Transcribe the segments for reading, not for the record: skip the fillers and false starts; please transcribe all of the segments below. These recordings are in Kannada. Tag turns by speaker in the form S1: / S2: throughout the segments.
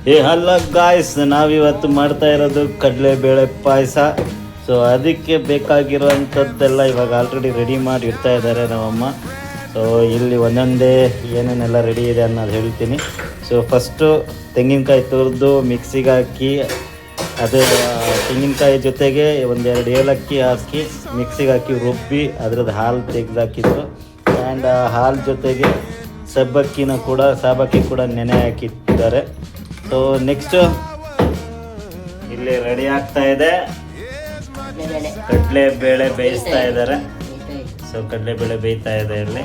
S1: ಹಲೋ ಗಾಯ್ಸ್, ನಾವಿವತ್ತು ಮಾಡ್ತಾ ಇರೋದು ಕಡಲೆಬೇಳೆ ಪಾಯಸ. ಸೊ ಅದಕ್ಕೆ ಬೇಕಾಗಿರುವಂಥದ್ದೆಲ್ಲ ಇವಾಗ ಆಲ್ರೆಡಿ ರೆಡಿ ಮಾಡಿ ಇಡ್ತಾ ಇದ್ದಾರೆ ನಮ್ಮಮ್ಮ. ಸೊ ಇಲ್ಲಿ ಒಂದೊಂದೇ ಏನೇನೆಲ್ಲ ರೆಡಿ ಇದೆ ಅನ್ನೋದು ಹೇಳ್ತೀನಿ. ಸೊ ಫಸ್ಟು ತೆಂಗಿನಕಾಯಿ ತುರಿದು ಮಿಕ್ಸಿಗೆ ಹಾಕಿ, ಅದು ತೆಂಗಿನಕಾಯಿ ಜೊತೆಗೆ ಒಂದೆರಡು ಏಲಕ್ಕಿ ಹಾಕಿ ಮಿಕ್ಸಿಗೆ ಹಾಕಿ ರುಬ್ಬಿ ಅದ್ರದ್ದು ಹಾಲು ತೆಗೆದಾಕಿದ್ದು. ಆ್ಯಂಡ್ ಹಾಲು ಜೊತೆಗೆ ಸಾಬಕ್ಕಿ ಕೂಡ ನೆನೆ ಹಾಕಿಟ್ಟಿದ್ದಾರೆ. ಸೊ ನೆಕ್ಸ್ಟು ಇಲ್ಲಿ ರೆಡಿ ಆಗ್ತಾ ಇದೆ, ಕಡಲೆಬೇಳೆ ಬೇಯಿಸ್ತಾ ಇದ್ದಾರೆ. ಸೊ ಕಡಲೆಬೇಳೆ ಬೇಯ್ತಾ ಇದೆ ಇಲ್ಲಿ.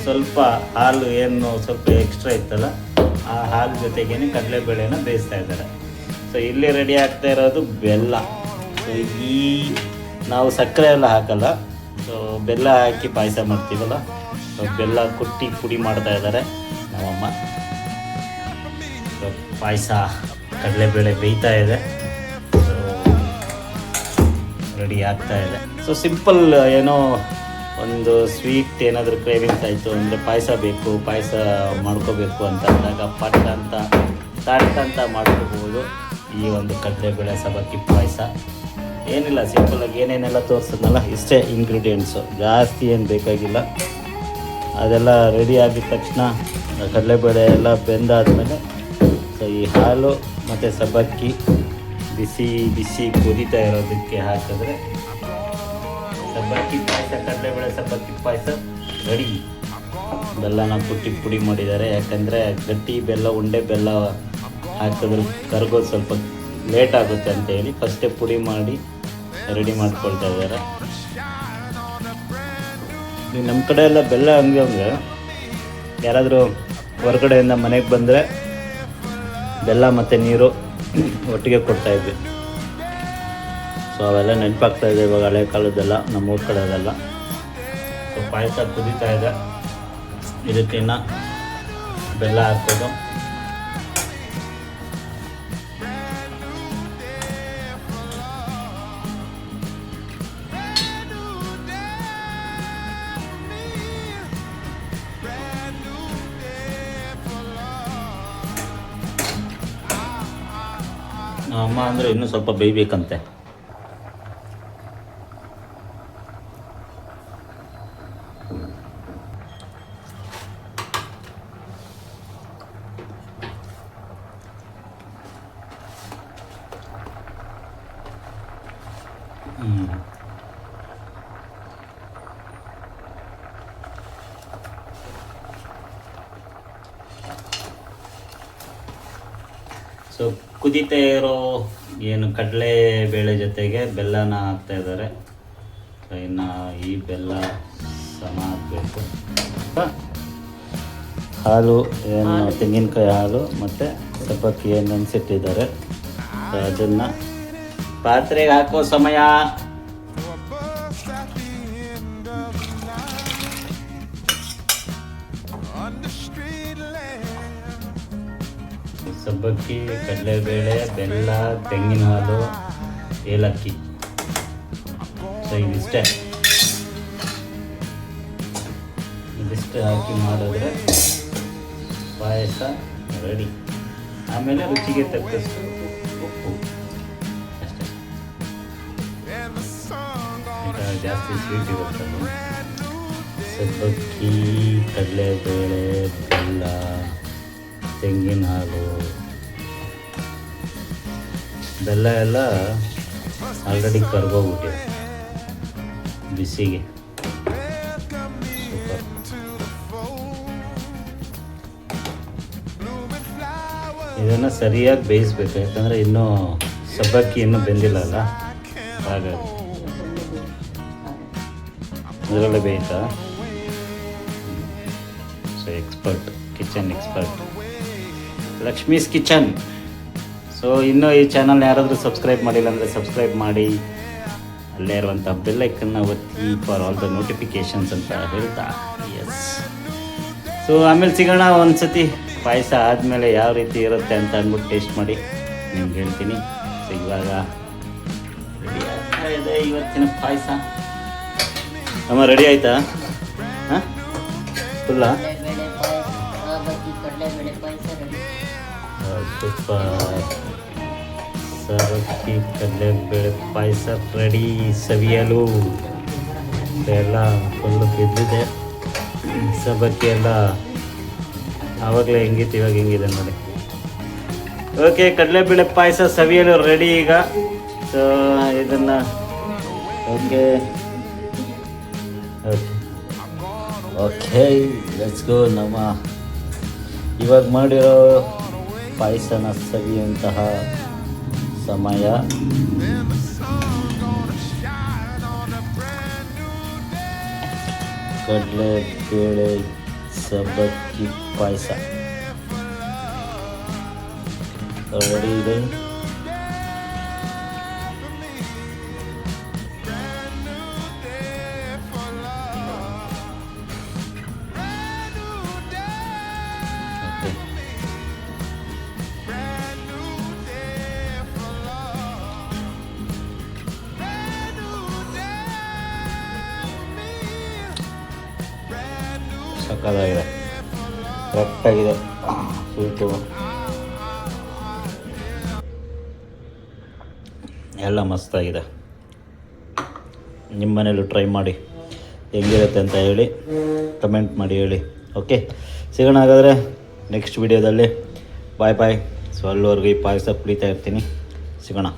S1: ಸ್ವಲ್ಪ ಹಾಲು ಏನು ಸ್ವಲ್ಪ ಎಕ್ಸ್ಟ್ರಾ ಇತ್ತಲ್ಲ, ಆ ಹಾಲು ಜೊತೆಗೇನೆ ಕಡಲೆಬೇಳೆನ ಬೇಯಿಸ್ತಾ ಇದ್ದಾರೆ. ಸೊ ಇಲ್ಲಿ ರೆಡಿ ಆಗ್ತಾ ಇರೋದು ಬೆಲ್ಲ. ಸೊ ಈ ನಾವು ಸಕ್ಕರೆ ಎಲ್ಲ ಹಾಕಲ್ಲ, ಸೊ ಬೆಲ್ಲ ಹಾಕಿ ಪಾಯಸ ಮಾಡ್ತೀವಲ್ಲ, ಸೊ ಬೆಲ್ಲ ಕುಟ್ಟಿ ಪುಡಿ ಮಾಡ್ತಾ ಇದ್ದಾರೆ ನಮ್ಮಮ್ಮ. ಸೊ ಪಾಯಸ ಕಡಲೆಬೇಳೆ ಬೇಯ್ತಾ ಇದೆ, ಸೊ ರೆಡಿ ಆಗ್ತಾ ಇದೆ. ಸೊ ಸಿಂಪಲ್ ಏನೋ ಒಂದು ಸ್ವೀಟ್ ಏನಾದರೂ ಕ್ರೇವಿಂಗ್ಸ್ ಆಯಿತು ಅಂದರೆ ಪಾಯಸ ಬೇಕು, ಪಾಯಸ ಮಾಡ್ಕೋಬೇಕು ಅಂತ ಅಂದಾಗ ಪಟ್ ಅಂತ ಮಾಡ್ಕೋಬೋದು ಈ ಒಂದು ಕಡಲೆಬೇಳೆ ಸಬ್ಬಕ್ಕಿ ಪಾಯಸ. ಏನಿಲ್ಲ, ಸಿಂಪಲಾಗಿ ಏನೇನೆಲ್ಲ ತೋರಿಸಿದ್ನಲ್ಲ ಇಷ್ಟೇ ಇಂಗ್ರೀಡಿಯೆಂಟ್ಸು, ಜಾಸ್ತಿ ಏನು ಬೇಕಾಗಿಲ್ಲ. ಅದೆಲ್ಲ ರೆಡಿ ಆಗಿದ ತಕ್ಷಣ ಕಡಲೆಬೇಳೆ ಎಲ್ಲ ಬೆಂದಾದಮೇಲೆ ಸೊ ಈ ಹಾಲು ಮತ್ತು ಸಬ್ಬಕ್ಕಿ ಬಿಸಿ ಕುದೀತಾ ಇರೋದಕ್ಕೆ ಹಾಕಿದ್ರೆ ಸಬ್ಬಕ್ಕಿ ಪಾಯಸ, ಕಡಲೆಬೇಳೆ ಸಬ್ಬಕ್ಕಿ ಪಾಯಸ ರೆಡಿ. ಬೆಲ್ಲನ ಕುಟ್ಟಿ ಪುಡಿ ಮಾಡಿದ್ದಾರೆ, ಯಾಕಂದರೆ ಗಟ್ಟಿ ಬೆಲ್ಲ, ಉಂಡೆ ಬೆಲ್ಲ ಹಾಕಿದ್ರೆ ಕರ್ಗೋದು ಸ್ವಲ್ಪ ಲೇಟ್ ಆಗುತ್ತೆ ಅಂತ ಹೇಳಿ ಫಸ್ಟೇ ಪುಡಿ ಮಾಡಿ ರೆಡಿ ಮಾಡ್ಕೊಳ್ತಾ ಇದ್ದಾರೆ. ನಮ್ಮ ಕಡೆ ಎಲ್ಲ ಬೆಲ್ಲ ಹಂಗೆ ಯಾರಾದರೂ ಹೊರಗಡೆಯಿಂದ ಮನೆಗೆ ಬಂದರೆ ಬೆಲ್ಲ ಮತ್ತು ನೀರು ಒಟ್ಟಿಗೆ ಕೊಡ್ತಾಯಿದ್ವಿ. ಸೊ ಅವೆಲ್ಲ ನೆನಪಾಗ್ತಾ ಇದೆ ಇವಾಗ, ಹಳೆ ಕಾಲದ್ದೆಲ್ಲ ನಮ್ಮ ಊರ ಕಡೆಯಲ್ಲೆಲ್ಲ. ಸೊ ಪಾಯಸ ಕುದೀತಾ ಇದೆ, ಇದಕ್ಕಿನ್ನ ಬೆಲ್ಲ ಹಾಕೋದು. ಅಮ್ಮ ಅಂದರೆ ಇನ್ನೂ ಸ್ವಲ್ಪ ಬೇಯಬೇಕಂತೆ. ಸೊ ಕುದೀತಾ ಇರೋ ಏನು ಕಡಲೆಬೇಳೆ ಜೊತೆಗೆ ಬೆಲ್ಲನ ಹಾಕ್ತಾ ಇದ್ದಾರೆ. ಇನ್ನು ಈ ಬೆಲ್ಲ ಸಮ ಹಾಕಬೇಕು. ಹಾಲು ಏನು ತೆಂಗಿನಕಾಯಿ ಹಾಲು ಮತ್ತು ಸಬ್ಬಕ್ಕಿ ಏನು ನೆನೆಸಿಟ್ಟಿದ್ದಾರೆ, ಅದನ್ನು ಪಾತ್ರೆಗೆ ಹಾಕೋ ಸಮಯ. ಸಬ್ಬಕ್ಕಿ, ಕಡಲೆಬೇಳೆ, ಬೆಲ್ಲ, ತೆಂಗಿನ ಹಾಲು, ಏಲಕ್ಕಿ. ಸೊ ಇದಿಷ್ಟೇ ಹಾಕಿ ಮಾಡಿದ್ರೆ ಪಾಯಸ ರೆಡಿ. ಆಮೇಲೆ ರುಚಿಗೆ ತಕ್ಕಷ್ಟು ಉಪ್ಪು ಅಷ್ಟೇ. ಜಾಸ್ತಿ ಸ್ವೀಟ್ ಇರುತ್ತಲ್ಲ. ಸಬ್ಬಕ್ಕಿ, ಕಡಲೆಬೇಳೆ, ಬೆಲ್ಲ, ತೆಂಗಿನ ಹಾಲು, ಬೆಲ್ಲ ಎಲ್ಲ ಆಲ್ರೆಡಿ ಕರ್ಗೋಗ್ಬಿಟ್ಟಿದೆ ಬಿಸಿಗೆ. ಸೂಪರ್. ಇದನ್ನು ಸರಿಯಾಗಿ ಬೇಯಿಸ್ಬೇಕು, ಯಾಕಂದರೆ ಇನ್ನೂ ಸಬ್ಬಕ್ಕಿ ಇನ್ನೂ ಬೆಂದಿಲ್ಲ ಅಲ್ಲ, ಹಾಗಾಗಿ ಇದರಲ್ಲೇ ಬೇಯ್ತಾ. So kitchen expert Lakshmi's kitchen. So ಇನ್ನೂ ಈ ಚಾನಲ್ ಯಾರಾದರೂ ಸಬ್ಸ್ಕ್ರೈಬ್ ಮಾಡಿಲ್ಲ ಅಂದರೆ ಸಬ್ಸ್ಕ್ರೈಬ್ ಮಾಡಿ, ಅಲ್ಲೇ ಇರುವಂಥ ಬೆಲ್ಲೈಕನ್ನ ಒತ್ತಿ ಫಾರ್ ಆಲ್ ದ ನೋಟಿಫಿಕೇಷನ್ಸ್ ಅಂತ ಹೇಳ್ತಾ. ಎಸ್. ಸೊ ಆಮೇಲೆ ಸಿಗೋಣ ಒಂದು ಸತಿ ಪಾಯಸ ಆದಮೇಲೆ ಯಾವ ರೀತಿ ಇರುತ್ತೆ ಅಂತ ಅಂದ್ಬಿಟ್ಟು ಟೇಸ್ಟ್ ಮಾಡಿ ನಿಮ್ಗೆ ಹೇಳ್ತೀನಿ. ಸೊ ಇವಾಗ ರೆಡಿ ಆಗ್ತಾ ಇದೆ ಇವತ್ತಿನ ಪಾಯಸ. ಅಮ್ಮ ರೆಡಿ ಆಯಿತಾ? ಹಾಂ, ಫುಲ್ಲಾ? ಸೂಪರ್. ಸಬ್ಬಕ್ಕಿ ಕಡಲೆಬೇಳೆ ಪಾಯಸ ರೆಡಿ ಸವಿಯಲು. ಎಲ್ಲ ಫುಲ್ಲು ಬಿದ್ದಿದೆ ಸಬ್ಬಕ್ಕಿ ಎಲ್ಲ. ಆವಾಗಲೇ ಹೆಂಗಿತ್ತು ಇವಾಗ ಹೆಂಗಿದೆ ನೋಡಿ. ಓಕೆ, ಕಡಲೆಬೇಳೆ ಪಾಯಸ ಸವಿಯಲು ರೆಡಿ ಈಗ. ಸೊ ಇದನ್ನು ಓಕೆ ಓಕೆ ಲೆಟ್ಸ್ ಗೋ. ನಮ್ಮ ಇವಾಗ ಮಾಡಿರೋ ಪಾಯಸನ ಸವಿಯುವಂತಹ ಸಮಯ. ಕಡಲೆಬೇಳೆ ಸಬ್ಬಕ್ಕಿ ಪಾಯಸ ರೆಡಿ ಇದೆ. ಸಕ್ಕತ್ತಾಗಿದೆ, ಕರೆಕ್ಟಾಗಿದೆ ಸ್ವೀಟು ಎಲ್ಲ ಮಸ್ತಾಗಿದೆ. ನಿಮ್ಮ ಮನೇಲೂ ಟ್ರೈ ಮಾಡಿ, ಹೆಂಗಿರುತ್ತೆ ಅಂತ ಹೇಳಿ ಕಮೆಂಟ್ ಮಾಡಿ ಹೇಳಿ. ಓಕೆ, ಸಿಗೋಣ ಹಾಗಾದರೆ ನೆಕ್ಸ್ಟ್ ವಿಡಿಯೋದಲ್ಲಿ. ಬಾಯ್ ಬಾಯ್. ಸೊ ಅಲ್ಲಿವರೆಗೂ ಈ ಪಾಯಸ ಕುಡಿತಾ ಇರ್ತೀನಿ. ಸಿಗೋಣ.